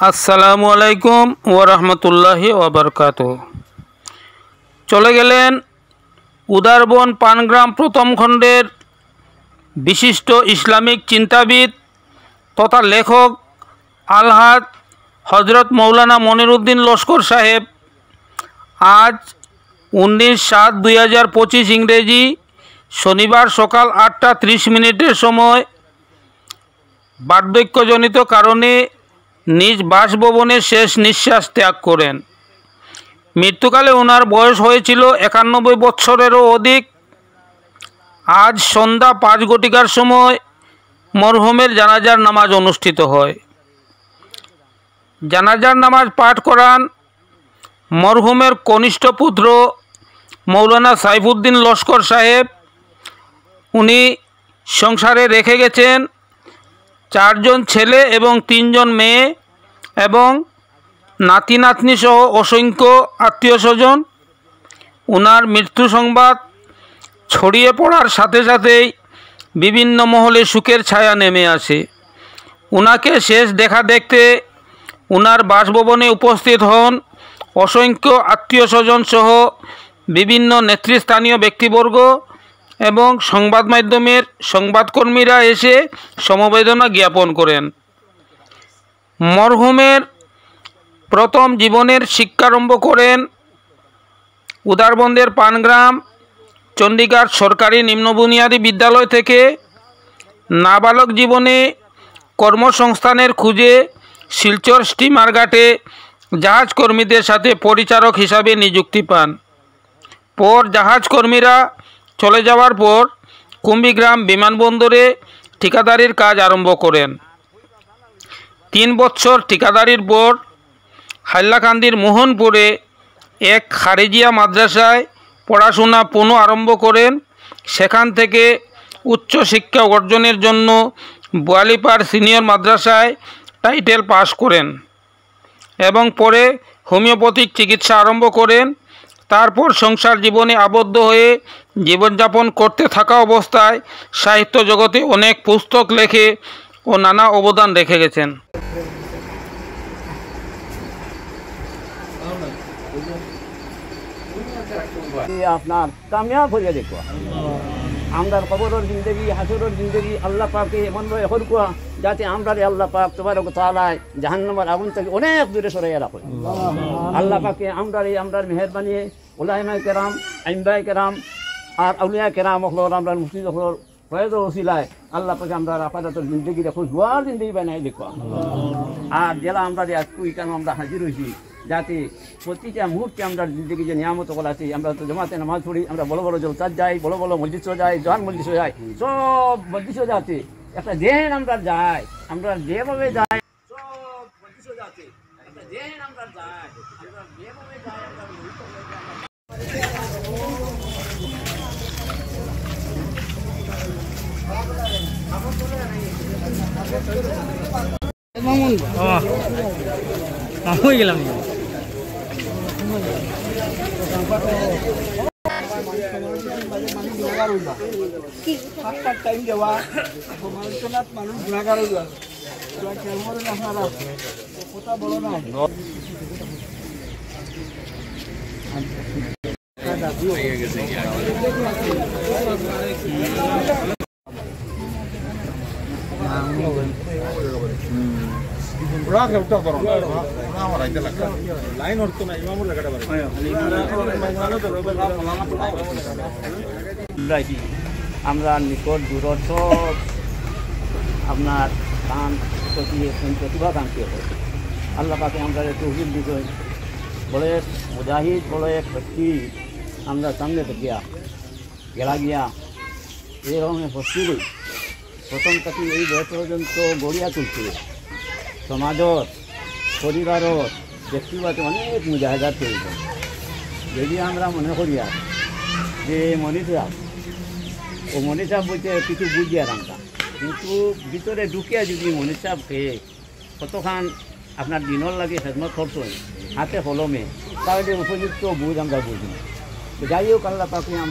আসসালামু আলাইকুম ওয়া রাহমাতুল্লাহি ওয়া বারাকাতুহু। চলে গেলেন উদারবন পানগ্রাম প্রথম খণ্ডের বিশিষ্ট ইসলামিক চিন্তাবিদ তথা লেখক আলহাজ হজরত মৌলানা মনিরুদ্দিন লস্কর সাহেব আজ 19/7/2025 ইংরেজি শনিবার সকাল 8:30 সময় বার্ধক্যজনিত কারণে নিজ বাসভবনে শেষ নিঃশ্বাস ত্যাগ করেন। মৃত্যুকালে ওনার বয়স হয়েছিল 91 বৎসরেরও অধিক। আজ সন্ধ্যা 5 ঘটিকার সময় মরহুমের জানাজার নামাজ অনুষ্ঠিত হয়। জানাজার নামাজ পাঠ করান মরহুমের কনিষ্ঠ পুত্র মৌলানা সাইফুদ্দিন লস্কর সাহেব। উনি সংসারে রেখে গেছেন 4 জন ছেলে এবং 3 জন মেয়ে এবং নাতি নাতনি সহ অসংখ্য আত্মীয় স্বজন। ওনার মৃত্যু সংবাদ ছড়িয়ে পড়ার সাথে সাথেই বিভিন্ন মহলে শোকের ছায়া নেমে আসে। ওনাকে শেষ দেখা দেখতে ওনার বাসভবনে উপস্থিত হন অসংখ্য আত্মীয় স্বজন সহ বিভিন্ন নেতৃস্থানীয় ব্যক্তিবর্গ এবং সংবাদ মাধ্যমের সংবাদকর্মীরা এসে সমবেদনা জ্ঞাপন করেন। মরহুমের প্রথম জীবনের শিক্ষারম্ভ করেন উদারবন্দের পানগ্রাম চণ্ডীগড় সরকারি নিম্ন বুনিয়াদী বিদ্যালয় থেকে। নাবালক জীবনে কর্মসংস্থানের খুঁজে শিলচর স্টিমার ঘাটে জাহাজ কর্মীদের সাথে পরিচারক হিসাবে নিযুক্তি পান। পর জাহাজ কর্মীরা চলে যাওয়ার পর কুম্বিগ্রাম বিমানবন্দরে ঠিকাদারির কাজ আরম্ভ করেন। 3 বছর ঠিকাদারির পর হাইলাকান্দির মোহনপুরে এক খারেজিয়া মাদ্রাসায় পড়াশোনা পুনঃ আরম্ভ করেন। সেখান থেকে উচ্চ শিক্ষা অর্জনের জন্য বোয়ালিপাড় সিনিয়র মাদ্রাসায় টাইটেল পাস করেন এবং পরে হোমিওপ্যাথিক চিকিৎসা আরম্ভ করেন। তারপর সংসার জীবনে আবদ্ধ হয়ে জীবনযাপন করতে থাকা অবস্থায় সাহিত্য জগতে অনেক পুস্তক লেখে ও নানা অবদান রেখে গেছেন। আপনার কামিয়াব হয়ে দেখো আমরা কবরের জিন্দগি হাসরের জিন্দগি আল্লাহ পাকে এমনভাবে হরকুয়া যাতে আমরা আল্লাহ পাক তবারক তাআলা জাহান্নামের আগুন থেকে অনেক দূরে সরাইয়া রাখো। আল্লাহ পাকে আমরা মেহেরবানি উলামায়ে কেরাম আইম্মায়ে কেরাম আর আউলিয়া কেরাম হল আমরা মুফতি হল ফয়দ ওসিলায় আল্লাহ পাকে আমরা আপাতত জিন্দগি দেখো জোয়ার জিন্দগি বানাই দেখো। আর জেলা আমরা আজকে কেন আমরা হাজির হয়েছি যাতে প্রতিটা মুহূর্তে আমরা জিন্দগি যে নিয়ামত করা আছে। আমরা তো জমাতে নামাজ পড়ি, আমরা বড় বড় জলসাত যাই, বড় বড় মসজিদও যাই, জান মসজিদও যাই, সব মসজিদও যাতে একটা দেন আমরা যাই, আমরা যেভাবে যাই সব মসজিদও যাতে একটা দেন আমরা যাই, আমরা যেভাবে যাই আমরা হয়ে গেলাম টাইম দেওয়া সমালোচনাত মানুষ গুণাগার আপনারা কথা বলো না। লাইন হতো না ইমামুর লাগাটা আমরা নিকট দূর সব আপনার কান প্রতিভাকাঙ্ক্ষী হয়। আল্লাহ পাকে আমরা তৌফিক দিতে বলে মুজাহিদ বলে এক ব্যক্তি আমরা সামনে দেখিয়া গেলা গিয়া এরকম হস্তিরই প্রথম থেকে এই বয়স পর্যন্ত গড়িয়া তুলছে সমাজত পরিবারত ব্যক্তিগত অনেক মুজাহিদাত করেছে। যদি আমরা মনে করিয়া যে মনীষা বলতে কিছু বুঝিয়া রাখতাম, কিন্তু ভিতরে ঢুকিয়া যদি মনীষা পেয়ে কতখান আপনার দিনের লাগে খেদমত করতেন হাতে কলমে তাহলে উপযুক্ত বুঝ আমরা বুঝি। যাই হোক আল্লাহ পাকে আমরা